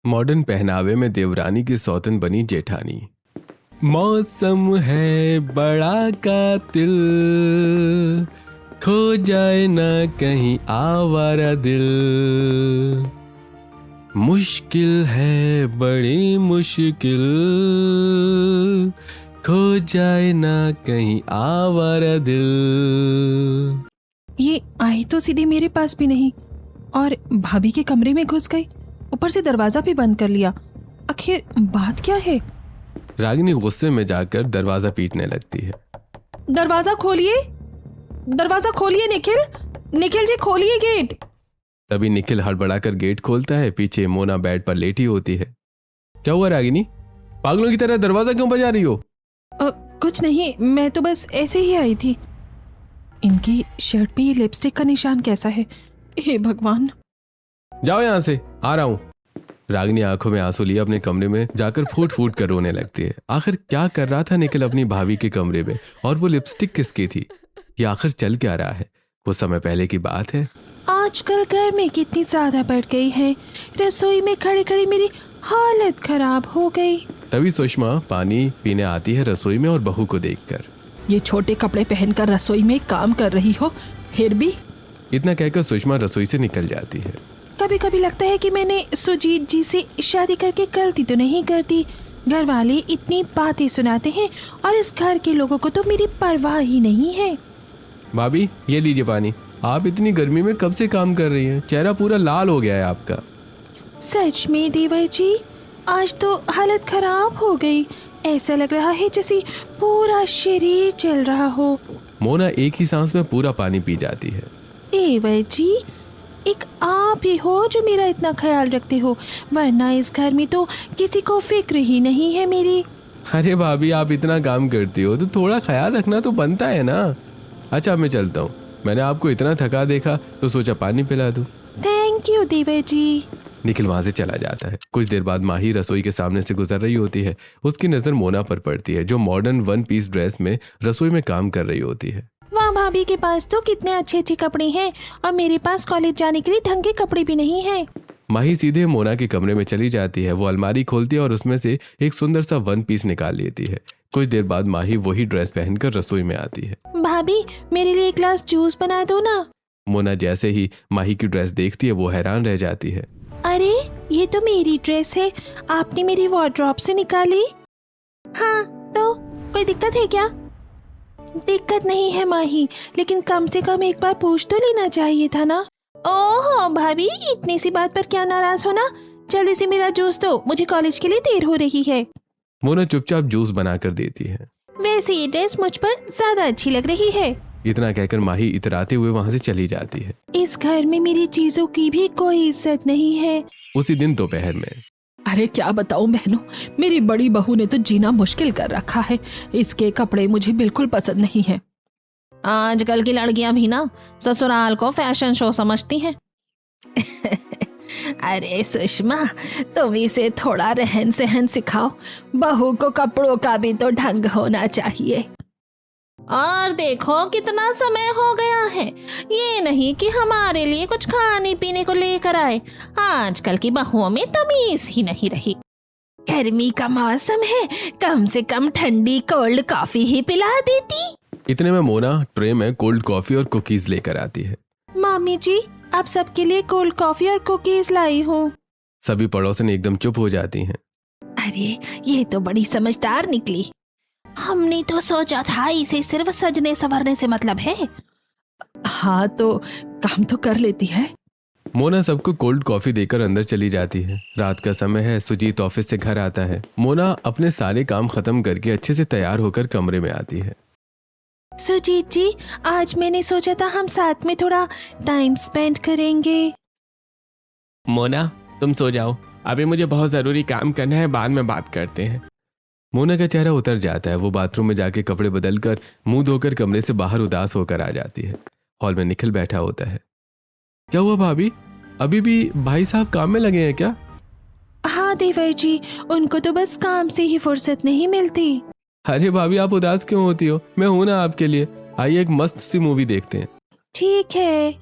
Modern पहनावे में देवरानी की सौतन बनी जेठानी। मौसम है बड़ा कातिल, खो जाए ना कहीं आवारा दिल, मुश्किल है बड़ी मुश्किल, खो जाए ना कहीं आवारा दिल। ये आई तो सीधे मेरे पास भी नहीं और भाभी के कमरे में घुस गई, ऊपर से दरवाजा भी बंद कर लिया। आखिर बात क्या है? रागिनी गुस्से में जाकर दरवाजा पीटने लगती है। दरवाजा खोलिए, दरवाजा खोलिए निखिल, निखिल जी खोलिए गेट। तभी निखिल हड़बड़ाकर गेट खोलता है। पीछे मोना बेड पर लेटी होती है। क्या हुआ रागिनी, पागलों की तरह दरवाजा क्यों बजा रही हो? कुछ नहीं, मैं तो बस ऐसे ही आई थी। इनकी शर्ट पे ये लिपस्टिक का निशान कैसा है? हे भगवान। जाओ यहां से, आ रहा हूं। रागिनी आंखों में आंसू लिए अपने कमरे में जाकर फूट फूट कर रोने लगती है। आखिर क्या कर रहा था निखिल अपनी भाभी के कमरे में, और वो लिपस्टिक किसकी थी? ये आखिर चल क्या रहा है? कुछ समय पहले की बात है। आजकल गर्मी कितनी ज्यादा बढ़ गई है, रसोई में खड़ी खड़ी मेरी हालत खराब हो गई। तभी सुषमा पानी पीने आती है रसोई में और बहू को देखकर। ये छोटे कपड़े पहनकर रसोई में काम कर रही हो, फिर भी। इतना कहकर सुषमा रसोई से निकल जाती है। कभी कभी लगता है कि मैंने सुजीत जी से शादी करके गलती तो नहीं करती। घर वाले इतनी बातें सुनाते हैं और इस घर के लोगों को तो मेरी परवाह ही नहीं है। भाभी ये लीजिए पानी। आप इतनी गर्मी में कब से काम कर रही हैं? चेहरा पूरा लाल हो गया है आपका। सच में देवर जी, आज तो हालत खराब हो गई। ऐसा लग रहा है जैसे पूरा शरीर जल रहा हो। मोना एक ही सांस में पूरा पानी पी जाती है। देवर जी, एक आप ही हो जो मेरा इतना ख्याल रखते हो, वरना इस घर में तो किसी को फिक्र ही नहीं है मेरी। अरे भाभी, आप इतना काम करती हो तो थोड़ा ख्याल रखना तो बनता है ना। अच्छा मैं चलता हूँ, मैंने आपको इतना थका देखा तो सोचा पानी पिला दूँ। थैंक यू देवर जी। निखिल वहां से चला जाता है। कुछ देर बाद माही रसोई के सामने से गुजर रही होती है। उसकी नजर मोना पर पड़ती है, जो मॉडर्न वन पीस ड्रेस में रसोई में काम कर रही होती है। वाह, भाभी के पास तो कितने अच्छे अच्छे कपड़े हैं और मेरे पास कॉलेज जाने के लिए ढंग के कपड़े भी नहीं हैं। माही सीधे मोना के कमरे में चली जाती है। वो अलमारी खोलती है और उसमें से एक सुंदर सा वन पीस निकाल लेती है। कुछ देर बाद माही वही ड्रेस पहनकर रसोई में आती है। भाभी मेरे लिए एक ग्लास जूस बना दो ना। मोना जैसे ही माही की ड्रेस देखती है वो हैरान रह जाती है। अरे ये तो मेरी ड्रेस है, आपने मेरी वार्डरोब से निकाली? हाँ तो कोई दिक्कत है क्या? दिक्कत नहीं है माही, लेकिन कम से कम एक बार पूछ तो लेना चाहिए था ना। ओहो भाभी, इतनी सी बात पर क्या नाराज होना। जल्दी से मेरा जूस दो, मुझे कॉलेज के लिए देर हो रही है। मोना चुपचाप जूस बनाकर देती है। वैसे ये ड्रेस मुझ पर ज्यादा अच्छी लग रही है। इतना कहकर माही इतराते हुए वहां से चली जाती है। इस घर में मेरी चीजों की भी कोई इज्जत नहीं है। उसी दिन दोपहर में। अरे क्या बताऊं बहनों, मेरी बड़ी बहू ने तो जीना मुश्किल कर रखा है। इसके कपड़े मुझे बिल्कुल पसंद नहीं है। आजकल की लड़कियां भी ना ससुराल को फैशन शो समझती हैं। अरे सुषमा, तुम इसे थोड़ा रहन सहन सिखाओ। बहू को कपड़ों का भी तो ढंग होना चाहिए। और देखो कितना समय हो गया है, ये नहीं कि हमारे लिए कुछ खाने पीने को लेकर आए। आजकल की बहुओं में तमीज ही नहीं रही। गर्मी का मौसम है, कम से कम ठंडी कोल्ड कॉफी ही पिला देती। इतने में मोना ट्रे में कोल्ड कॉफी और कुकीज लेकर आती है। मामी जी, आप सबके लिए कोल्ड कॉफी और कुकीज लाई हूँ। सभी पड़ोसन एकदम चुप हो जाती हैं। अरे ये तो बड़ी समझदार निकली। हमने तो सोचा था इसे सिर्फ सजने संवरने से मतलब है। हाँ तो काम तो कर लेती है। मोना सबको कोल्ड कॉफी देकर अंदर चली जाती है। रात का समय है। सुजीत ऑफिस से घर आता है। मोना अपने सारे काम खत्म करके अच्छे से तैयार होकर कमरे में आती है। सुजीत जी, आज मैंने सोचा था हम साथ में थोड़ा टाइम स्पेंड करेंगे। मोना तुम सो जाओ, अभी मुझे बहुत जरूरी काम करना है, बाद में बात करते हैं। मोना का चेहरा उतर जाता है। वो बाथरूम में जाके कपड़े बदलकर मुंह धोकर कमरे से बाहर उदास होकर आ जाती है। हॉल में निखिल बैठा होता है। क्या हुआ भाभी, अभी भी भाई साहब काम में लगे हैं क्या? हाँ देवर जी, उनको तो बस काम से ही फुर्सत नहीं मिलती। अरे भाभी, आप उदास क्यों होती हो? मैं हूं ना आपके लिए। आइए एक मस्त सी मूवी देखते हैं। ठीक है।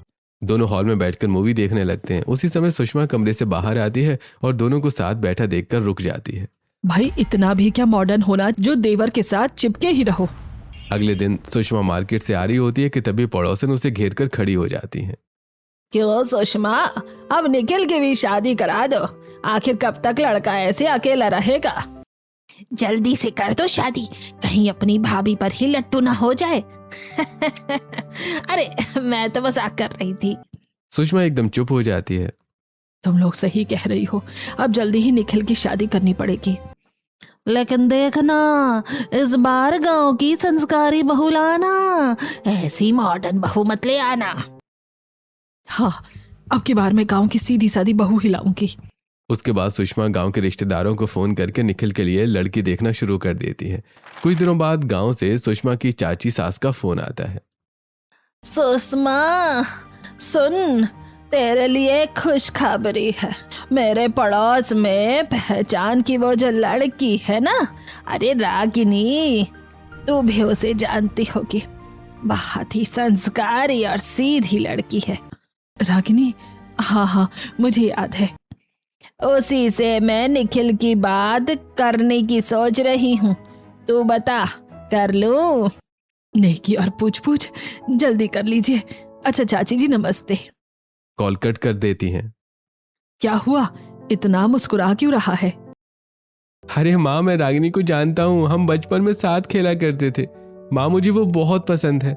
दोनों हॉल में बैठकर मूवी देखने लगते हैं। उसी समय सुषमा कमरे से बाहर आती है और दोनों को साथ बैठा देखकर रुक जाती है। भाई इतना भी क्या मॉडर्न होना जो देवर के साथ चिपके ही रहो। अगले दिन सुषमा मार्केट से आ रही होती है कि तभी पड़ोसन उसे घेर कर खड़ी हो जाती है। क्यों सुषमा, अब निखिल की भी शादी करा दो। आखिर कब तक लड़का ऐसे अकेला रहेगा? जल्दी से कर दो शादी, कहीं अपनी भाभी पर ही लट्टू ना हो जाए। अरे मैं तो मजाक कर रही थी। सुषमा एकदम चुप हो जाती है। तुम लोग सही कह रही हो, अब जल्दी ही निखिल की शादी करनी पड़ेगी। लेकिन देखना, इस बार गांव की संस्कारी बहू लाना, ऐसी मॉडर्न बहू मत ले आना। हाँ, अब की बार मैं गांव की सीधी सादी बहू ही लाऊंगी। उसके बाद सुषमा गांव के रिश्तेदारों को फोन करके निखिल के लिए लड़की देखना शुरू कर देती है। कुछ दिनों बाद गांव से सुषमा की चाची सास का फोन आता है। सुषमा सुन, तेरे लिए खुशखबरी है। मेरे पड़ोस में पहचान की वो जो लड़की है ना, अरे रागिनी, तू भी उसे जानती होगी। बहुत ही संस्कारी और सीधी लड़की है। रागिनी? हाँ हाँ, मुझे याद है। उसी से मैं निखिल की बात करने की सोच रही हूँ। तू बता, कर लूं? नहीं की और पूछ पूछ, जल्दी कर लीजिए। अच्छा चाची जी नमस्ते। कॉल कट कर देती हैं। क्या हुआ, इतना मुस्कुरा क्यों रहा है? अरे माँ, मैं रागिनी को जानता हूँ, हम बचपन में साथ खेला करते थे। माँ, मुझे वो बहुत पसंद है।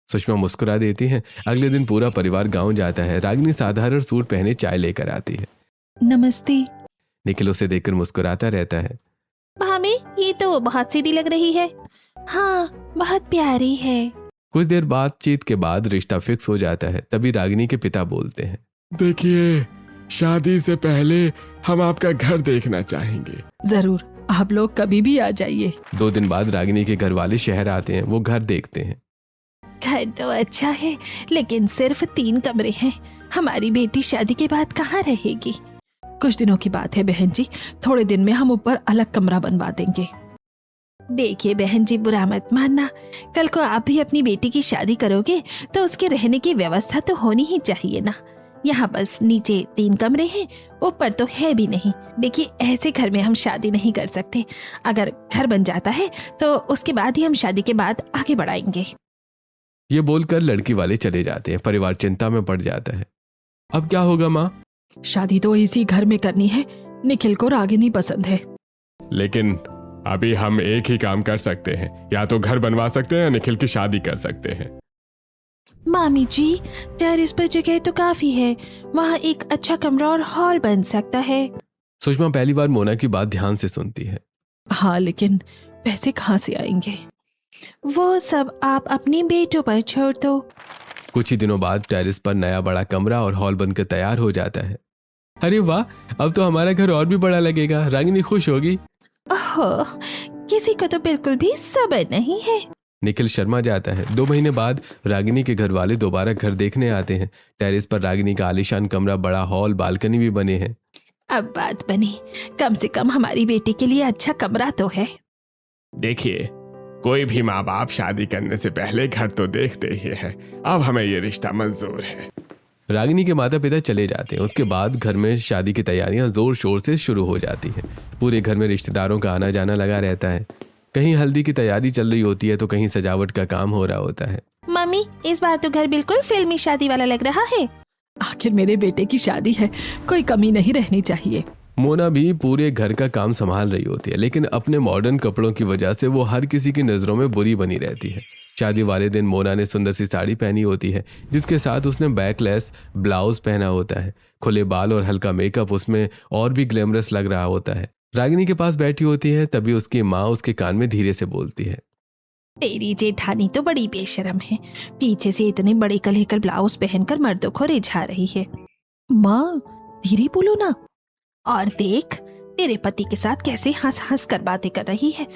सुषमा मुस्कुरा देती है। अगले दिन पूरा परिवार गांव जाता है। रागिनी साधारण सूट पहने चाय लेकर आती है। नमस्ते। निखिल उसे देखकर मुस्कुराता रहता है। भाभी, ये तो बहुत सीधी लग रही है। हाँ, बहुत प्यारी है। कुछ देर बातचीत के बाद रिश्ता फिक्स हो जाता है। तभी रागिनी के पिता बोलते हैं, देखिए, शादी से पहले हम आपका घर देखना चाहेंगे। जरूर, आप लोग कभी भी आ जाइए। 2 दिन बाद रागिनी के घर वाले शहर आते हैं। वो घर देखते हैं। घर तो अच्छा है, लेकिन सिर्फ 3 कमरे हैं। हमारी बेटी शादी के बाद कहाँ रहेगी? कुछ दिनों की बात है बहन जी, थोड़े दिन में हम ऊपर अलग कमरा बनवा देंगे। देखिए बहन जी, बुरा मत मानना, कल को आप भी अपनी बेटी की शादी करोगे तो उसके रहने की व्यवस्था तो होनी ही चाहिए ना। यहाँ बस नीचे 3 कमरे हैं, ऊपर तो है भी नहीं। देखिए, ऐसे घर में हम शादी नहीं कर सकते। अगर घर बन जाता है तो उसके बाद ही हम शादी के बाद आगे बढ़ाएंगे। ये बोलकर लड़की वाले चले जाते हैं। परिवार चिंता में पड़ जाता है। अब क्या होगा माँ? शादी तो इसी घर में करनी है। निखिल को रागिनी पसंद है। लेकिन अभी हम एक ही काम कर सकते हैं, या तो घर बनवा सकते हैं या निखिल की शादी कर सकते हैं। मामी जी, टेरेस पर जगह तो काफी है, वहाँ एक अच्छा कमरा और हॉल बन सकता है। सुषमा पहली बार मोना की बात ध्यान से सुनती है। हाँ, लेकिन पैसे कहाँ से आएंगे? वो सब आप अपनी बेटों पर छोड़ दो। कुछ ही दिनों बाद टेरेस पर नया बड़ा कमरा और हॉल बनकर तैयार हो जाता है। अरे वाह, अब तो हमारा घर और भी बड़ा लगेगा। रागिनी खुश होगी। ओह, किसी को तो बिल्कुल भी सब्र नहीं है। निखिल शर्मा जाता है। 2 महीने बाद रागिनी के घर वाले दोबारा घर देखने आते हैं। टेरेस पर रागिनी का आलीशान कमरा, बड़ा हॉल, बालकनी भी बने हैं। अब बात बनी, कम से कम हमारी बेटी के लिए अच्छा कमरा तो है। देखिए, कोई भी माँ बाप शादी करने से पहले घर तो देखते ही है। अब हमें ये रिश्ता मंजूर है। रागिनी के माता पिता चले जाते हैं। उसके बाद घर में शादी की तैयारियां जोर शोर से शुरू हो जाती हैं। पूरे घर में रिश्तेदारों का आना जाना लगा रहता है। कहीं हल्दी की तैयारी चल रही होती है तो कहीं सजावट का काम हो रहा होता है। मम्मी, इस बार तो घर बिल्कुल फिल्मी शादी वाला लग रहा है। आखिर मेरे बेटे की शादी है, कोई कमी नहीं रहनी चाहिए। मोना भी पूरे घर का काम संभाल रही होती है, लेकिन अपने मॉडर्न कपड़ों की वजह से वो हर किसी की नज़रों में बुरी बनी रहती है। शादी वाले दिन मोना ने सुंदर सी साड़ी पहनी होती है, जिसके साथ उसने बैकलेस ब्लाउज पहना होता है। खुले बाल और हल्का मेकअप उसमें और भी ग्लैमरस लग रहा होता है। रागिनी के पास बैठी होती है, तभी उसकी माँ उसके कान में धीरे से बोलती है, तेरी जेठानी तो बड़ी बेशरम है, पीछे से इतने बड़े कलेकर ब्लाउज पहनकर मर्दों को रिझा रही है। माँ, धीरे बोलो ना। और देख, तेरे पति के साथ कैसे हंस हंस कर बातें कर रही है।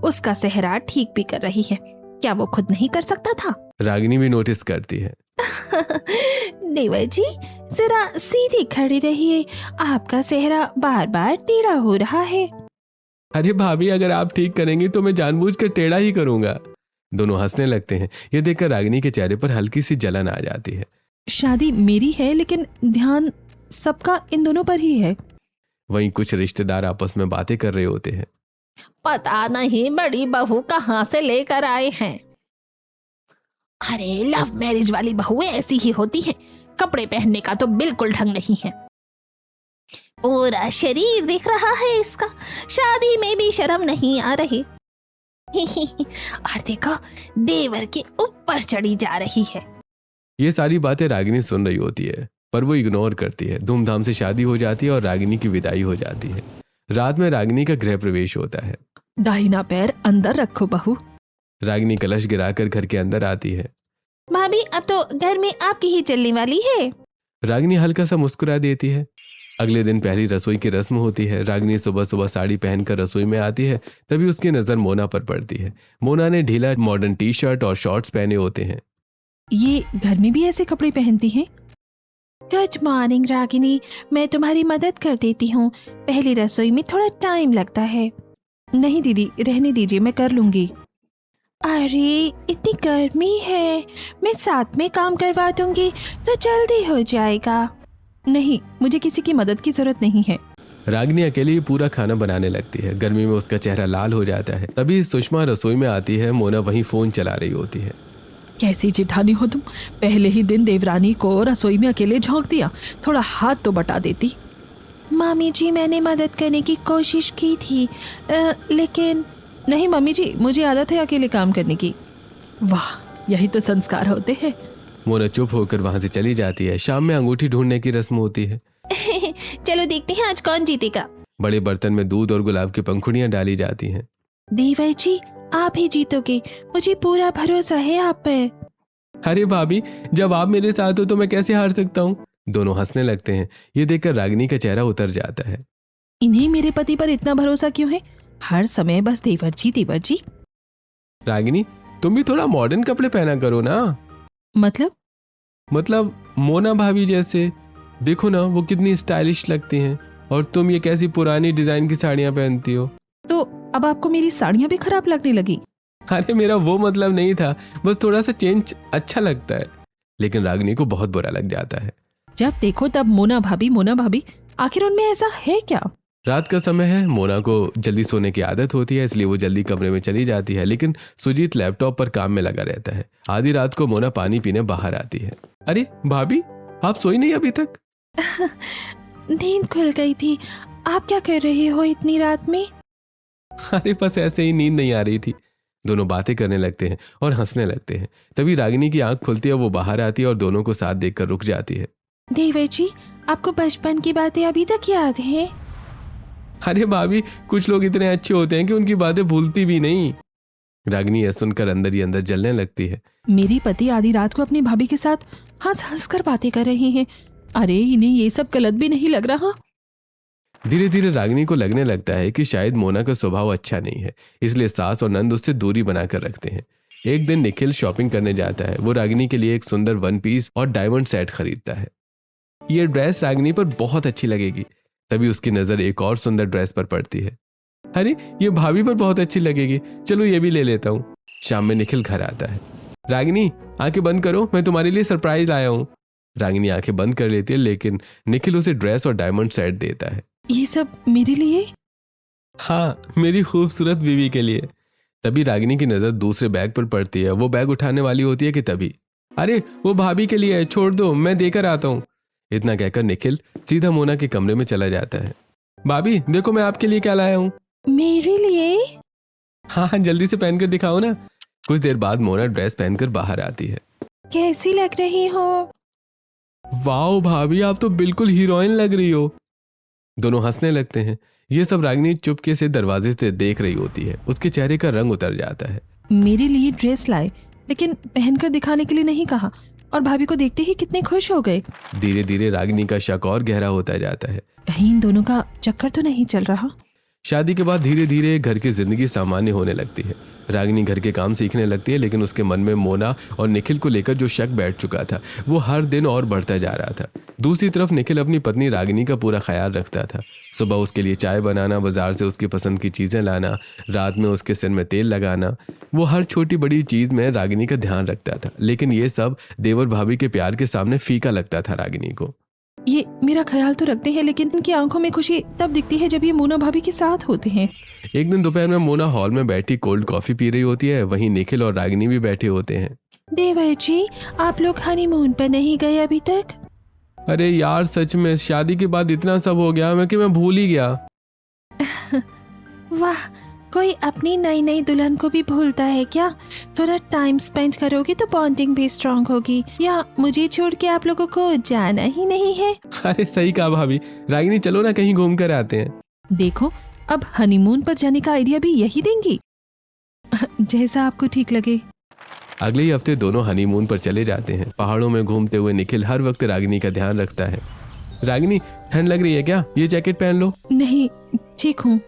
उसका सेहरा ठीक भी कर रही है, क्या वो खुद नहीं कर सकता था? रागिनी भी नोटिस करती है। देवर जी, जरा सीधी खड़ी रहिए, आपका सेहरा बार बार टेढ़ा हो रहा है। अरे भाभी, अगर आप ठीक करेंगी तो मैं जानबूझकर टेढ़ा ही करूंगा। दोनों हंसने लगते हैं। ये देखकर रागिनी के चेहरे पर हल्की सी जलन आ जाती है। शादी मेरी है, लेकिन ध्यान सबका इन दोनों पर ही है। वहीं कुछ रिश्तेदार आपस में बातें कर रहे होते हैं। पता नहीं बड़ी बहू कहाँ से लेकर आए हैं। अरे लव मैरिज वाली बहुएं ऐसी ही होती हैं। कपड़े पहनने का तो बिल्कुल ढंग नहीं है। पूरा शरीर दिख रहा है इसका। शादी में भी शर्म नहीं आ रही। और देखो देवर के ऊपर चढ़ी जा रही है। ये सारी बातें रागिनी सुन रही होती है, पर वो इग्नोर करती है। धूमधाम से शादी हो जाती है और रागिनी की विदाई हो जाती है। रात में रागिनी का गृह प्रवेश होता है। दाहिना पैर अंदर रखो बहू। रागिनी कलश गिराकर घर के अंदर आती है। भाभी अब तो घर में आपकी ही चलने वाली है। रागिनी हल्का सा मुस्कुरा देती है। अगले दिन पहली रसोई की रस्म होती है। रागिनी सुबह सुबह साड़ी पहनकर रसोई में आती है। तभी उसकी नज़र मोना पर पड़ती है। मोना ने ढीला मॉडर्न टी शर्ट और शॉर्ट्स पहने होते हैं। ये घर में भी ऐसे कपड़े पहनती हैं? गुड मॉर्निंग रागिनी, मैं तुम्हारी मदद कर देती हूँ। पहली रसोई में थोड़ा टाइम लगता है। नहीं दीदी, रहने दीजिए, मैं कर लूंगी। अरे इतनी गर्मी है, मैं साथ में काम करवा दूंगी तो जल्दी हो जाएगा। नहीं, मुझे किसी की मदद की जरूरत नहीं है। रागिनी अकेले ही पूरा खाना बनाने लगती है। गर्मी में उसका चेहरा लाल हो जाता है। तभी सुषमा रसोई में आती है। मोना वहीं फोन चला रही होती है। कैसी जिठानी हो तुम, पहले ही दिन देवरानी को रसोई में अकेले झोंक दिया। थोड़ा हाथ तो बटा देती। मामी जी मैंने मदद करने की कोशिश की थी, लेकिन नहीं मम्मी जी, मुझे आदत है अकेले काम करने की। वाह, यही तो संस्कार होते हैं। मोना चुप होकर वहां से चली जाती है। शाम में अंगूठी ढूंढने की रस्म होती है। चलो देखते हैं आज कौन जीतेगा। बड़े बर्तन में दूध और गुलाब की पंखुड़ियां डाली जाती हैं। देवर जी आप ही जीतोगे, मुझे पूरा भरोसा है आप पर। अरे भाभी, जब आप मेरे साथ हो तो मैं कैसे हार सकता हूँ। दोनों हंसने लगते हैं। ये देखकर रागिनी का चेहरा उतर जाता है। इन्हें मेरे पति पर इतना भरोसा क्यों है? हर समय बस देवर जी देवर जी। रागिनी, तुम भी थोड़ा मॉडर्न कपड़े पहना करो ना। मतलब मोना भाभी जैसे। देखो ना वो कितनी स्टाइलिश लगती हैं, और तुम ये कैसी पुरानी डिजाइन की साड़ियां पहनती हो। तो अब आपको मेरी साड़ियां भी खराब लगने लगी? अरे मेरा वो मतलब नहीं था, बस थोड़ा सा चेंज अच्छा लगता है। लेकिन रागिनी को बहुत बुरा लग जाता है। जब देखो तब मोना भाभी, आखिर उनमें ऐसा है क्या? रात का समय है। मोना को जल्दी सोने की आदत होती है, इसलिए वो जल्दी कमरे में चली जाती है। लेकिन सुजीत लैपटॉप पर काम में लगा रहता है। आधी रात को मोना पानी पीने बाहर आती है। अरे भाभी, आप सोई नहीं अभी तक? नींद खुल गई थी। आप क्या कर रहे हो इतनी रात में? अरे बस ऐसे ही, नींद नहीं आ रही थी। दोनों बातें करने लगते हैं और हंसने लगते हैं। तभी रागिनी की आंख खुलती है। वो बाहर आती है और दोनों को साथ देखकर रुक जाती है। देवर जी आपको बचपन की बातें अभी तक याद हैं? अरे भाभी, कुछ लोग इतने अच्छे होते हैं कि उनकी बातें भूलती भी नहीं। रागिनी यह सुनकर अंदर ही अंदर जलने लगती है। मेरे पति आधी रात को अपनी भाभी के साथ हंस हंस कर बातें कर रहे हैं। अरे इन्हें ये सब गलत भी नहीं लग रहा? धीरे धीरे रागिनी को लगने लगता है कि शायद मोना का स्वभाव अच्छा नहीं है, इसलिए सास और नंद उससे दूरी बनाकर रखते हैं। एक दिन निखिल शॉपिंग करने जाता है। वो रागिनी के लिए एक सुंदर वन पीस और डायमंड सेट खरीदता है। ये ड्रेस रागिनी पर बहुत अच्छी लगेगी। तभी उसकी नजर एक और सुंदर ड्रेस पर पड़ती है। अरे ये भाभी पर बहुत अच्छी लगेगी, चलो ये भी ले लेता हूँ। शाम में निखिल घर आता है। रागिनी आंखें बंद करो, मैं तुम्हारे लिए सरप्राइज लाया हूँ। रागिनी आंखें बंद कर लेती है, लेकिन निखिल उसे ड्रेस और डायमंड सेट देता है। ये सब मेरे लिए? हाँ, मेरी खूबसूरत बीवी के लिए। तभी रागिनी की नजर दूसरे बैग पर पड़ती है। वो बैग उठाने वाली होती है कि तभी, अरे वो भाभी के लिए है, छोड़ दो, मैं देकर आता हूँ। इतना कहकर निखिल सीधा मोना के कमरे में चला जाता है। भाभी देखो मैं आपके लिए क्या लाया हूँ। मेरे लिए? हाँ, जल्दी से पहनकर दिखाओ ना। कुछ देर बाद मोना ड्रेस पहनकर बाहर आती है। कैसी लग रही हो? वाओ भाभी, आप तो बिल्कुल हीरोइन लग रही हो। दोनों हंसने लगते हैं। ये सब रागिनी चुपके से दरवाजे से देख रही होती है। उसके चेहरे का रंग उतर जाता है। मेरे लिए ड्रेस लाए, लेकिन पहनकर दिखाने के लिए नहीं कहा, और भाभी को देखते ही कितने खुश हो गए। धीरे धीरे रागिनी का शक और गहरा होता जाता है। कहीं इन दोनों का चक्कर तो नहीं चल रहा? शादी के बाद धीरे धीरे घर की जिंदगी सामान्य होने लगती है। रागिनी घर के काम सीखने लगती है, लेकिन उसके मन में मोना और निखिल को लेकर जो शक बैठ चुका था वो हर दिन और बढ़ता जा रहा था। दूसरी तरफ निखिल अपनी पत्नी रागिनी का पूरा ख्याल रखता था। सुबह उसके लिए चाय बनाना, बाजार से उसकी पसंद की चीज़ें लाना, रात में उसके सिर में तेल लगाना, वो हर छोटी बड़ी चीज़ में रागिनी का ध्यान रखता था। लेकिन ये सब देवर भाभी के प्यार के सामने फीका लगता था रागिनी को। ये मेरा ख्याल तो रखते हैं, लेकिन उनकी आंखों में खुशी तब दिखती है जब ये मोना भाभी के साथ होते हैं। एक दिन दोपहर में मोना हॉल में बैठी कोल्ड कॉफी पी रही होती है। वहीं निखिल और रागिनी भी बैठे होते हैं। देवर जी, आप लोग हनीमून पर नहीं गए अभी तक? अरे यार, सच में शादी के बाद इतना सब हो गया मैं कि मैं भूल ही गया। वाह, कोई अपनी नई नई दुल्हन को भी भूलता है क्या? थोड़ा टाइम स्पेंड करोगी तो बॉन्डिंग भी स्ट्रांग होगी। या मुझे छोड़ के आप लोगों को जाना ही नहीं है? अरे सही कहा भाभी। रागिनी, चलो ना कहीं घूम कर आते हैं। देखो, अब हनीमून पर जाने का आइडिया भी यही देंगी। जैसा आपको ठीक लगे। अगले ही हफ्ते दोनों हनीमून पर चले जाते हैं। पहाड़ों में घूमते हुए निखिल हर वक्त रागिनी का ध्यान रखता है। रागिनी, ठंड लग रही है क्या? ये जैकेट पहन लो। नहीं, ठीक हूँ।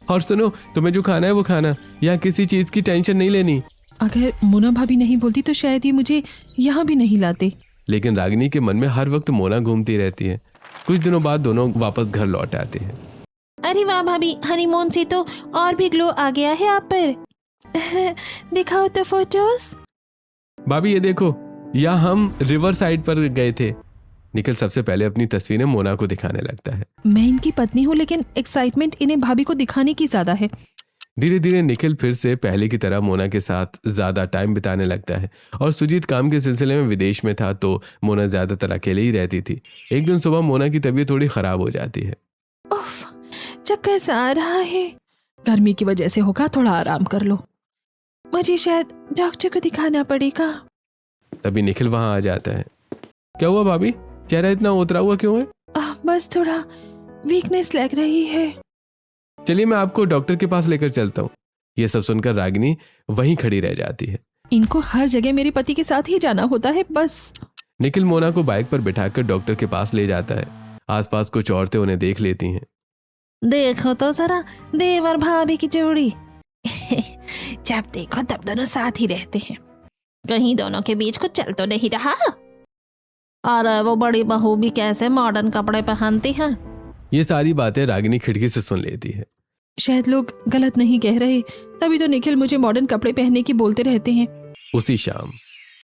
और सुनो, तुम्हें जो खाना है वो खाना, यहाँ किसी चीज की टेंशन नहीं लेनी। अगर मोना भाभी नहीं बोलती तो शायद ये मुझे यहाँ भी नहीं लाते। लेकिन रागिनी के मन में हर वक्त मोना घूमती रहती है। कुछ दिनों बाद दोनों वापस घर लौट आते हैं। अरे वाह भाभी, हनीमून से तो और भी ग्लो आ गया है आप पर। दिखाओ तो फोटोज। भाभी ये देखो, यहाँ हम रिवर साइड पर गए थे। निखिल सबसे पहले अपनी तस्वीरें मोना को दिखाने लगता है। मैं इनकी पत्नी हूँ, लेकिन एक्साइटमेंट इन्हें भाभी को दिखाने की ज्यादा है। धीरे धीरे निखिल फिर से पहले की तरह मोना के साथ ज्यादा टाइम बिताने लगता है। और सुजीत काम के सिलसिले में विदेश में था तो मोना ज्यादातर अकेले ही रहती थी। एक दिन सुबह मोना की तबीयत थोड़ी खराब हो जाती है। उफ, चक्कर सा आ रहा है। गर्मी की वजह से होगा, थोड़ा आराम कर लो। मुझे शायद डॉक्टर को दिखाना पड़ेगा। तभी निखिल वहां आ जाता है। क्या हुआ भाभी, चेहरा इतना उतरा हुआ क्यों है? बस थोड़ा वीकनेस लग रही है। चलिए मैं आपको डॉक्टर के पास लेकर चलता हूँ। ये सब सुनकर रागिनी वहीं खड़ी रह जाती है। इनको हर जगह मेरे पति के साथ ही जाना होता है बस। निखिल मोना को बाइक पर बिठाकर डॉक्टर के पास ले जाता है। आसपास कुछ औरतें उन्हें देख लेती हैं। देखो तो जरा देवर भाभी की जोड़ी। जब देखो तब दोनों साथ ही रहते हैं, कहीं दोनों के बीच कुछ चल तो नहीं रहा। और वो बड़ी बहू भी कैसे मॉडर्न कपड़े पहनती हैं। ये सारी बातें रागिनी खिड़की से सुन लेती है। शायद लोग गलत नहीं कह रहे, तभी तो निखिल मुझे मॉडर्न कपड़े पहनने की बोलते रहते हैं। उसी शाम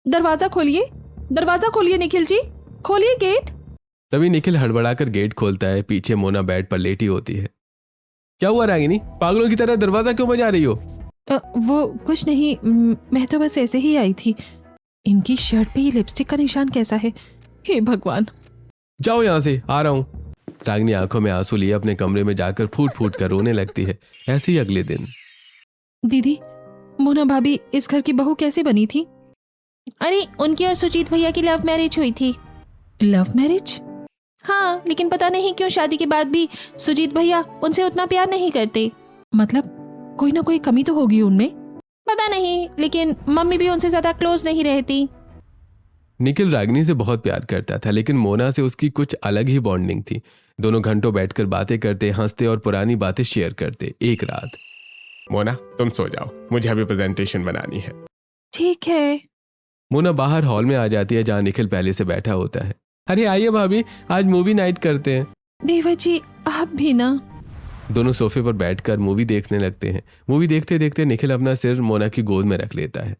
दरवाजा खोलिए, दरवाजा खोलिए निखिल जी, खोलिए गेट। तभी निखिल हड़बड़ाकर गेट खोलता है। पीछे मोना बेड पर लेटी होती है। क्या हुआ रागिनी, पागलों की तरह दरवाजा क्यों बजा रही हो? वो कुछ नहीं, मैं तो बस ऐसे ही आई थी। इनकी शर्ट पे ये लिपस्टिक का निशान कैसा है? हे भगवान। जाओ यहाँ से, आ रहा हूँ। रागिनी आंखों में आंसू लिए अपने कमरे में जाकर फूट फूट कर रोने लगती है। ऐसे ही अगले दिन। दीदी, मोना भाभी इस घर की बहू कैसे बनी थी? अरे उनकी और सुजीत भैया की लव मैरिज हुई थी। Love marriage? हाँ, लेकिन पता नहीं क्यों शादी के बाद भी सुजीत भैया उनसे उतना प्यार नहीं करते। मतलब कोई ना कोई कमी तो होगी उनमें। पता नहीं, लेकिन मम्मी भी उनसे ज्यादा क्लोज नहीं रहती। निखिल रागिनी से बहुत प्यार करता था, लेकिन मोना से उसकी कुछ अलग ही बॉन्डिंग थी। दोनों घंटों बैठकर बातें करते, हंसते और पुरानी बातें शेयर करते। एक रात, मोना तुम सो जाओ, मुझे अभी प्रेजेंटेशन बनानी है। ठीक है। मोना बाहर हॉल में आ जाती है जहाँ निखिल पहले से बैठा होता है। अरे आइए भाभी, आज मूवी नाइट करते हैं। देवर जी, आप भी ना। दोनों सोफे पर बैठकर मूवी देखने लगते हैं। मूवी देखते देखते निखिल अपना सिर मोना की गोद में रख लेता है।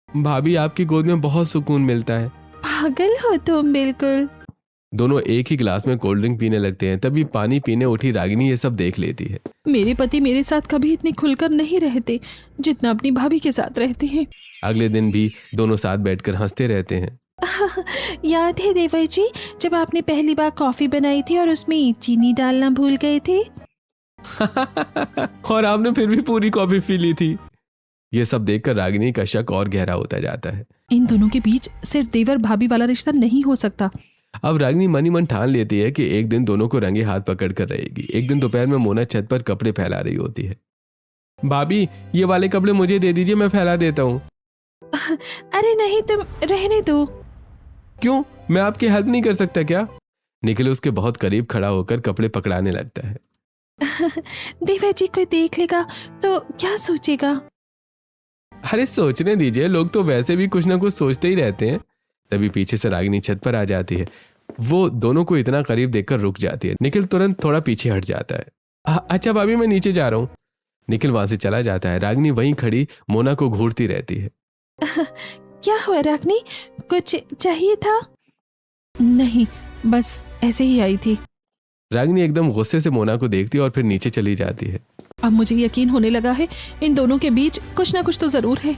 भाभी, आपकी गोद में बहुत सुकून मिलता है। पागल हो तुम बिल्कुल। दोनों एक ही गिलास में कोल्ड ड्रिंक पीने लगते हैं। तभी पानी पीने उठी रागिनी ये सब देख लेती है। मेरे पति मेरे साथ कभी इतने खुलकर नहीं रहते जितना अपनी भाभी के साथ रहते हैं। अगले दिन भी दोनों साथ बैठकर हंसते रहते हैं। याद है देवर जी, जब आपने पहली बार कॉफी बनाई थी और उसमें चीनी डालना भूल गए थे? और आपने फिर भी पूरी कॉफी पी ली थी। ये सब देखकर रागिनी का शक और गहरा होता जाता है। इन दोनों के बीच सिर्फ देवर भाभी वाला रिश्ता नहीं हो सकता। अब रागिनी मन ही मन ठान लेती है कि एक दिन दोनों को रंगे हाथ पकड़ कर रहेगी। एक दिन दोपहर में मोना छत पर कपड़े फैला रही होती है। भाभी, ये वाले कपड़े मुझे दे दीजिए, मैं फैला देता हूँ। अरे नहीं, तुम रहने दो। क्यों, मैं आपकी हेल्प नहीं कर सकता क्या? निखिल उसके बहुत करीब खड़ा होकर कपड़े पकड़ाने लगता है। देवर जी कोई देख लेगा तो क्या सोचेगा? अरे सोचने दीजिए, लोग तो वैसे भी कुछ ना कुछ सोचते ही रहते हैं। तभी पीछे से रागिनी छत पर आ जाती है। वो दोनों को इतना करीब देखकर रुक जाती है। निखिल तुरंत थोड़ा पीछे हट जाता है। अच्छा भाभी, मैं नीचे जा रहा हूँ। निखिल वहां से चला जाता है। रागिनी वहीं खड़ी मोना को घूरती रहती है। क्या हुआ रागिनी, कुछ चाहिए था? नहीं, बस ऐसे ही आई थी। रागिनी एकदम गुस्से से मोना को देखती है और फिर नीचे चली जाती है। अब मुझे यकीन होने लगा है इन दोनों के बीच कुछ ना कुछ तो जरूर है।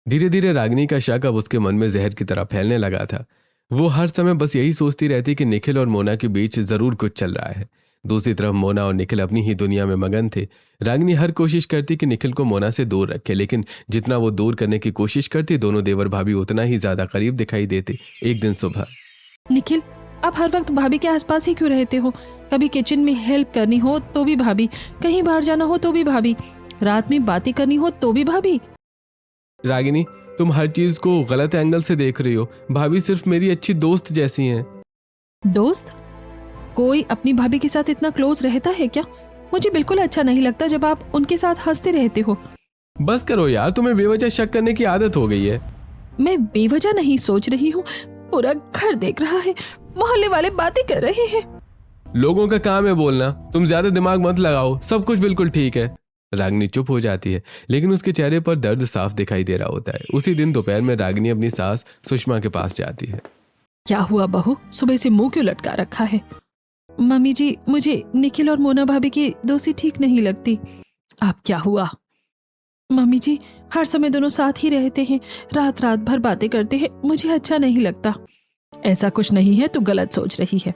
धीरे धीरे रागिनी का शक अब उसके मन में जहर की तरह फैलने लगा था। वो हर समय बस यही सोचती रहती कि निखिल और मोना के बीच जरूर कुछ चल रहा है। दूसरी तरफ मोना और निखिल अपनी ही दुनिया में मगन थे। रागिनी हर कोशिश करती कि निखिल को मोना से दूर रखे, लेकिन जितना वो दूर करने की कोशिश करती, दोनों देवर भाभी उतना ही ज्यादा करीब दिखाई देते। एक दिन सुबह, निखिल, आप हर वक्त भाभी के आसपास ही क्यों रहते हो? कभी किचन में हेल्प करनी हो तो भी भाभी, कहीं बाहर जाना हो तो भी भाभी, रात में बातें करनी हो तो भी भाभी। रागिनी, तुम हर चीज को गलत एंगल से देख रही हो। भाभी सिर्फ मेरी अच्छी दोस्त जैसी हैं। दोस्त? कोई अपनी भाभी के साथ इतना क्लोज रहता है क्या? मुझे बिल्कुल अच्छा नहीं लगता जब आप उनके साथ हंसते रहते हो। बस करो यार, तुम्हें बेवजह शक करने की आदत हो गई है। मैं बेवजह नहीं सोच रही हूँ, पूरा घर देख रहा है, मोहल्ले वाले बातें कर रहे हैं। लोगों का काम है बोलना, तुम ज्यादा दिमाग मत लगाओ, सब कुछ बिल्कुल ठीक है। रागिनी चुप हो जाती है, लेकिन उसके चेहरे पर दर्द साफ दिखाई दे रहा होता है। उसी दिन दोपहर में रागिनी अपनी सास सुषमा के पास जाती है। क्या हुआ बहू, सुबह से मुंह क्यों लटका रखा है? मम्मी जी, मुझे निखिल और मोना भाभी की दोस्ती ठीक नहीं लगती। अब क्या हुआ? मम्मी जी, हर समय दोनों साथ ही रहते हैं, रात रात भर बातें करते हैं, मुझे अच्छा नहीं लगता। ऐसा कुछ नहीं है, तू गलत सोच रही है।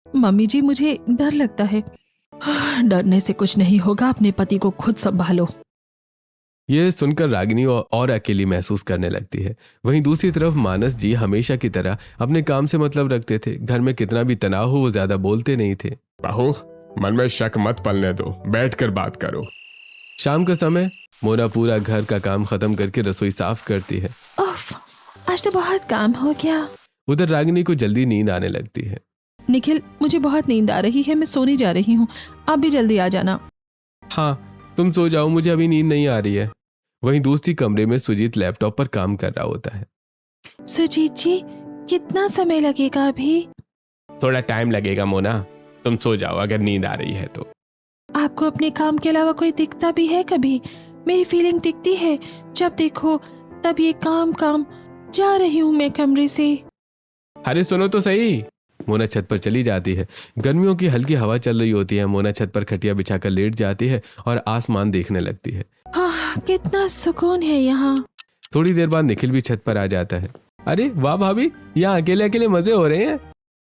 मम्मी जी, मुझे डर लगता है। डरने से कुछ नहीं होगा, अपने पति को खुद संभालो। यह सुनकर रागिनी और अकेली महसूस करने लगती है। वहीं दूसरी तरफ मानस जी हमेशा की तरह अपने काम से मतलब रखते थे। घर में कितना भी तनाव हो, वो ज्यादा बोलते नहीं थे। बहू, मन में शक मत पलने दो, बैठकर बात करो। शाम का समय, मोना पूरा घर का काम खत्म करके रसोई साफ करती है। उफ, आज तो बहुत काम हो गया। उधर रागिनी को जल्दी नींद आने लगती है। निखिल, मुझे बहुत नींद आ रही है, मैं सोने जा रही हूँ, आप भी जल्दी आ जाना। हाँ, तुम सो जाओ, मुझे अभी नींद नहीं आ रही है। वहीं दूसरी कमरे में सुजीत लैपटॉप पर काम कर रहा होता है। सुजीत जी, कितना समय लगेगा अभी? थोड़ा टाइम लगेगा मोना, तुम सो जाओ अगर नींद आ रही है तो। आपको अपने काम के अलावा कोई दिखता भी है कभी? मेरी फीलिंग दिखती है, जब देखो तब ये काम काम। जा रही हूँ मैं कमरे से। अरे सुनो तो सही। मोना छत पर चली जाती है। गर्मियों की हल्की हवा चल रही होती है। मोना छत पर खटिया बिछाकर लेट जाती है और आसमान देखने लगती है। हाँ, कितना सुकून है यहाँ। थोड़ी देर बाद निखिल भी छत पर आ जाता है। अरे वाह भाभी, यहाँ अकेले अकेले मजे हो रहे हैं।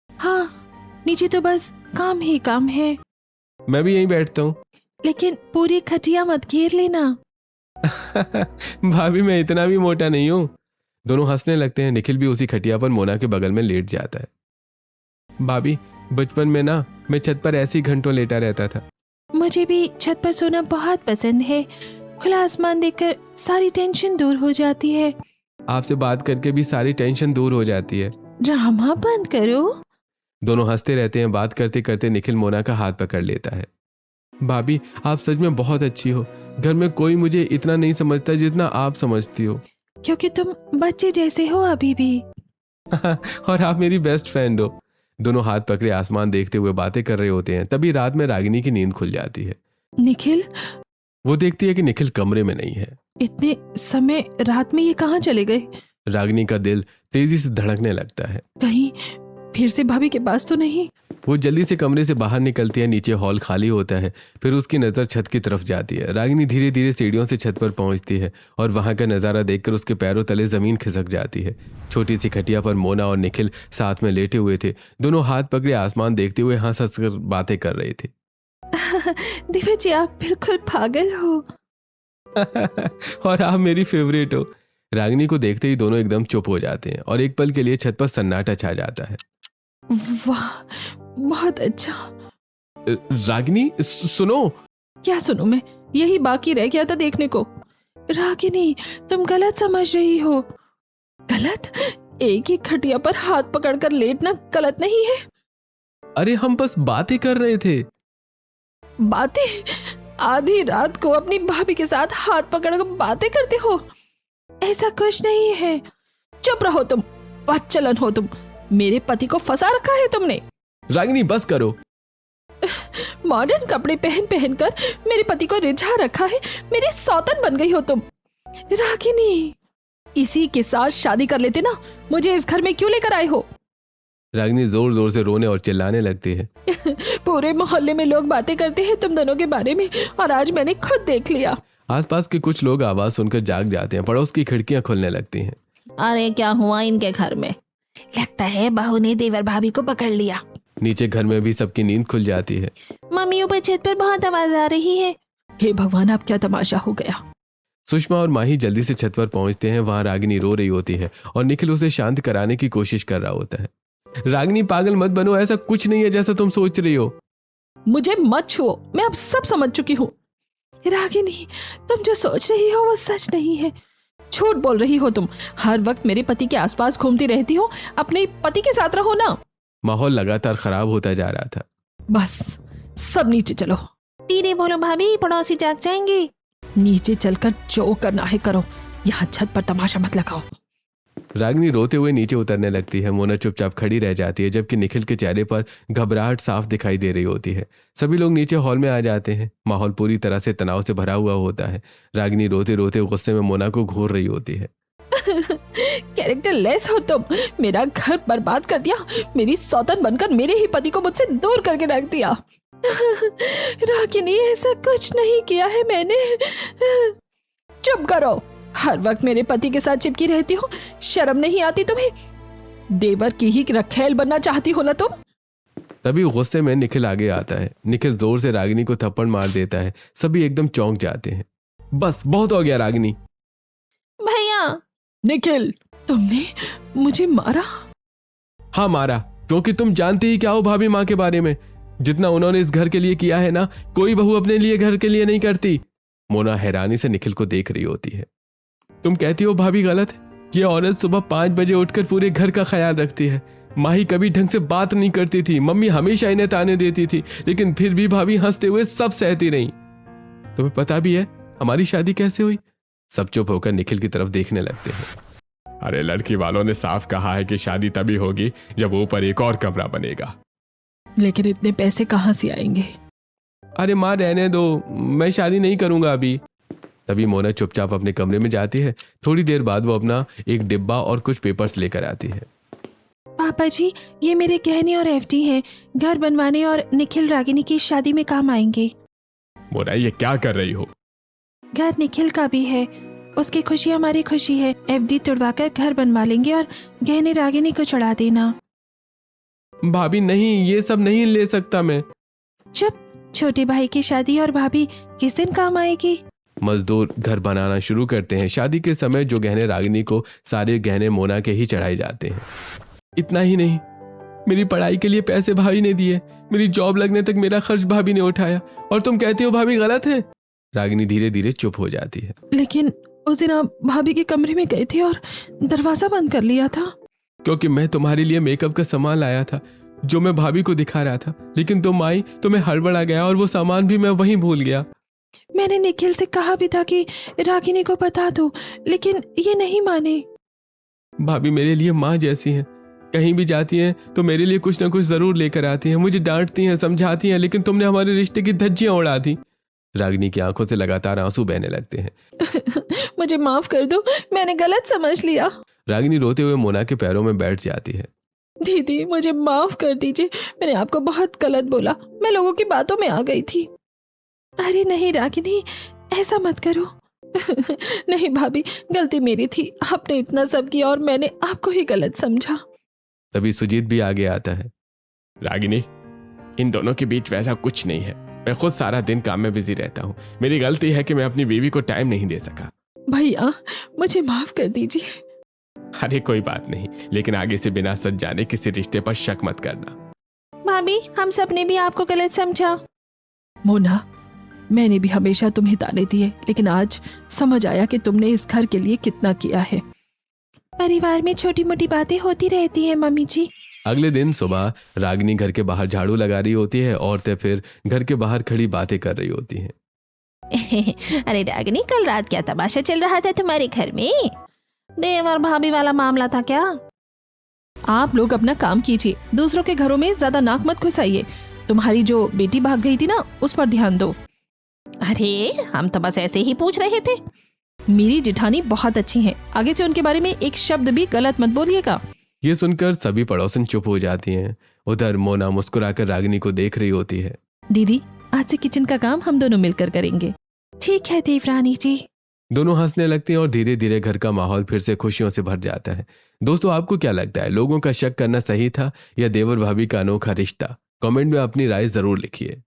हाँ, नीचे तो बस काम ही काम है। मैं भी यहीं बैठता हूँ। लेकिन पूरी खटिया मत घेर लेना। भाभी, मैं इतना भी मोटा नहीं हूँ। दोनों हंसने लगते हैं। निखिल भी उसी खटिया पर मोना के बगल में लेट जाता है। भाभी, बचपन में ना मैं छत पर ऐसे ही घंटों लेटा रहता था। मुझे भी छत पर सोना बहुत पसंद है। खुला आसमान देखकर सारी टेंशन दूर हो जाती है। आपसे बात करके भी सारी टेंशन दूर हो जाती है। ड्रामा बंद करो। दोनों हंसते रहते हैं। बात करते करते निखिल मोना का हाथ पकड़ लेता है। भाभी, आप सच में बहुत अच्छी हो। घर में कोई मुझे इतना नहीं समझता जितना आप समझती हो। क्योंकि तुम बच्चे जैसे हो अभी भी। और आप मेरी बेस्ट फ्रेंड हो। दोनों हाथ पकड़े आसमान देखते हुए बातें कर रहे होते हैं। तभी रात में रागिनी की नींद खुल जाती है। निखिल? वो देखती है कि निखिल कमरे में नहीं है। इतने समय रात में ये कहाँ चले गए? रागिनी का दिल तेजी से धड़कने लगता है। कहीं फिर से भाभी के पास तो नहीं? वो जल्दी से कमरे से बाहर निकलती है। नीचे हॉल खाली होता है। फिर उसकी नजर छत की तरफ जाती है। रागिनी धीरे धीरे सीढ़ियों से छत पर पहुंचती है और वहां का नजारा देखकर उसके पैरों तले जमीन खिसक जाती है। छोटी सी खटिया पर मोना और निखिल साथ में लेटे हुए थे। दोनों हाथ पकड़े आसमान देखते हुए हंस हंस कर बातें कर रहे थे। दिव्या जी, आप बिल्कुल पागल हो। और आप मेरी फेवरेट हो। रागिनी को देखते ही दोनों एकदम चुप हो जाते हैं और एक पल के लिए छत पर सन्नाटा छा जाता है। वाह, बहुत अच्छा। रागिनी, सुनो। क्या सुनूं मैं? यही बाकी रह गया था देखने को। रागिनी, तुम गलत समझ रही हो। गलत? एक ही खटिया पर हाथ पकड़कर लेटना गलत नहीं है। अरे हम बस बातें कर रहे थे। बातें? आधी रात को अपनी भाभी के साथ हाथ पकड़कर बातें करते हो? ऐसा कुछ नहीं है। चुप रहो तुम, बदचलन हो तुम। मेरे पति को फंसा रखा है तुमने। रागिनी बस करो। मॉडर्न कपड़े पहन पहन कर मेरे पति को रिझा रखा है। मेरी सौतन बन गई हो तुम। रागिनी, इसी के साथ शादी कर लेते ना, मुझे इस घर में क्यों लेकर आए हो? रागिनी जोर जोर से रोने और चिल्लाने लगती है। पूरे मोहल्ले में लोग बातें करते हैं तुम दोनों के बारे में, और आज मैंने खुद देख लिया। आसपास के कुछ लोग आवाज सुनकर जाग जाते हैं। पड़ोस की खिड़कियां खुलने लगती हैं। अरे क्या हुआ इनके घर में? लगता है बहू ने देवर भाभी को पकड़ लिया। नीचे घर में भी सबकी नींद खुल जाती है। मम्मी ऊपर छत पर बहुत आवाज आ रही है। हे भगवान, अब क्या तमाशा हो गया? सुषमा और माही जल्दी से छत पर पहुंचते हैं। वहां रागिनी रो रही होती है और निखिल उसे शांत कराने की कोशिश कर रहा होता है। रागिनी पागल मत बनो, ऐसा कुछ नहीं है जैसा तुम सोच रही हो। मुझे मत छुओ, मैं अब सब समझ चुकी हूँ। रागिनी, तुम जो सोच रही हो वो सच नहीं है। झूठ बोल रही हो तुम। हर वक्त मेरे पति के आसपास घूमती रहती हो। अपने पति के साथ रहो ना। माहौल लगातार खराब होता जा रहा था। बस सब नीचे चलो। धीरे बोलो भाभी, पड़ोसी जाग जाएंगे। नीचे चलकर जो करना है करो, यहाँ छत पर तमाशा मत लगाओ। रागिनी रोते हुए नीचे उतरने लगती है। मोना चुपचाप खड़ी रह जाती है, जबकि निखिल के चेहरे पर घबराहट साफ दिखाई दे रही होती है। सभी लोग नीचे हॉल में आ जाते हैं। माहौल पूरी तरह से तनाव से भरा हुआ होता है। रागिनी रोते रोते गुस्से में मोना को घूर रही होती है। कैरेक्टर लेस हो तुम। मेरा घर बर्बाद कर दिया। मेरी सौतन बनकर मेरे ही पति को मुझसे दूर करके रख दिया। रागिनी, ऐसा कुछ नहीं किया है मैंने। चुप करो। हर वक्त मेरे पति के साथ चिपकी रहती हो। शर्म नहीं आती तुम्हें? देवर की ही रखेल बनना चाहती हो ना तुम? तभी गुस्से में निखिल आगे आता है। निखिल जोर से रागिनी को थप्पड़ मार देता है। सभी एकदम चौंक जाते हैं। बस बहुत हो गया रागिनी। भैया, निखिल, तुमने मुझे मारा? हाँ मारा, क्योंकि तुम जानते ही क्या हो भाभी माँ के बारे में। जितना उन्होंने इस घर के लिए किया है ना, कोई बहू अपने लिए घर के लिए नहीं करती। मोना हैरानी से निखिल को देख रही होती है। तुम कहती हो भाभी गलत है। ये औरत सुबह 5 बजे उठकर पूरे घर का ख्याल रखती है। माही कभी ढंग से बात नहीं करती थी। मम्मी हमेशा इन्हें ताने देती थी, लेकिन फिर भी भाभी हंसते हुए सब सहती रही। तुम्हें पता भी है हमारी शादी कैसे हुई? सब चुप होकर निखिल की तरफ देखने लगते हैं। अरे लड़की वालों ने साफ कहा है कि शादी तभी होगी जब ऊपर एक और कमरा बनेगा। लेकिन इतने पैसे कहाँ से आएंगे? अरे माँ रहने दो, मैं शादी नहीं करूंगा अभी। तभी मोना चुपचाप अपने कमरे में जाती है। थोड़ी देर बाद वो अपना एक डिब्बा और कुछ पेपर्स लेकर आती है। पापा जी, ये मेरे गहने और एफडी हैं। घर बनवाने और निखिल रागिनी की शादी में काम आएंगे। मोना, ये क्या कर रही हो? घर निखिल का भी है, उसकी खुशी हमारी खुशी है। एफडी तुड़वाकर घर बनवा लेंगे और गहने रागिनी को चढ़ा देना। भाभी नहीं, ये सब नहीं ले सकता मैं। चुप। छोटे भाई की शादी और भाभी किस दिन काम आएगी? मजदूर घर बनाना शुरू करते हैं। शादी के समय जो गहने रागिनी को, सारे गहने मोना के ही चढ़ाए जाते हैं। इतना ही नहीं, मेरी पढ़ाई के लिए पैसे भाभी ने दिए। मेरी जॉब लगने तक मेरा खर्च भाभी ने उठाया, और तुम कहती हो भाभी गलत है। रागिनी धीरे धीरे चुप हो जाती है। लेकिन उस दिन आप भाभी के कमरे में गए थे और दरवाजा बंद कर लिया था। क्योंकि मैं तुम्हारे लिए मेकअप का सामान लाया था जो मैं भाभी को दिखा रहा था, लेकिन तुम आई तो मैं हड़बड़ा गया और वो सामान भी मैं वहीं भूल गया। मैंने निखिल से कहा भी था कि रागिनी को बता दो, लेकिन ये नहीं माने। भाभी मेरे लिए माँ जैसी हैं। कहीं भी जाती हैं तो मेरे लिए कुछ ना कुछ जरूर लेकर आती हैं। मुझे डांटती हैं, समझाती हैं, लेकिन तुमने हमारे रिश्ते की धज्जियां उड़ा दी। रागिनी की आंखों से लगातार आंसू बहने लगते हैं। मुझे माफ कर दो, मैंने गलत समझ लिया। रागिनी रोते हुए मोना के पैरों में बैठ जाती है। दीदी, मुझे माफ कर दीजिए। मैंने आपको बहुत गलत बोला। मैं लोगों की बातों में आ गई थी। अरे नहीं रागिनी, ऐसा मत करो। नहीं भाभी, गलती मेरी थी। आपने इतना सब किया और मैंने आपको ही गलत समझा। तभी सुजीत भी आगे आता है। रागिनी, इन दोनों के बीच वैसा कुछ नहीं है। मैं खुद सारा दिन काम में बिजी रहता हूँ। मेरी गलती है कि मैं अपनी बीवी को टाइम नहीं दे सका। भैया, मुझे माफ कर दीजिए। अरे कोई बात नहीं, लेकिन आगे से बिना सच जाने किसी रिश्ते पर शक मत करना। भाभी, हम सब ने भी आपको गलत समझा। मोना, मैंने भी हमेशा तुम्हें ताने दिए, लेकिन आज समझ आया कि तुमने इस घर के लिए कितना किया है। परिवार में छोटी मोटी बातें होती रहती हैं मम्मी जी। अगले दिन सुबह रागिनी घर के बाहर झाड़ू लगा रही होती है। औरतें फिर घर के बाहर खड़ी बातें कर रही होती हैं। अरे रागिनी, कल रात क्या तमाशा चल रहा था तुम्हारे घर में? देवर भाभी वाला मामला था क्या? आप लोग अपना काम कीजिए, दूसरों के घरों में ज्यादा नाक मत घुसाइए। तुम्हारी जो बेटी भाग गई थी ना, उस पर ध्यान दो। अरे हम तो बस ऐसे ही पूछ रहे थे। मेरी जेठानी बहुत अच्छी हैं, आगे से उनके बारे में एक शब्द भी गलत मत बोलिएगा। ये सुनकर सभी पड़ोसन चुप हो जाती हैं। उधर मोना मुस्कुराकर रागिनी को देख रही होती है। दीदी, आज से किचन का काम हम दोनों मिलकर करेंगे। ठीक है देवरानी जी। दोनों हंसने लगते हैं और धीरे धीरे घर का माहौल फिर से खुशियों से भर जाता है। दोस्तों, आपको क्या लगता है, लोगों का शक करना सही था या देवर भाभी का अनोखा रिश्ता? कमेंट में अपनी राय जरूर लिखिए।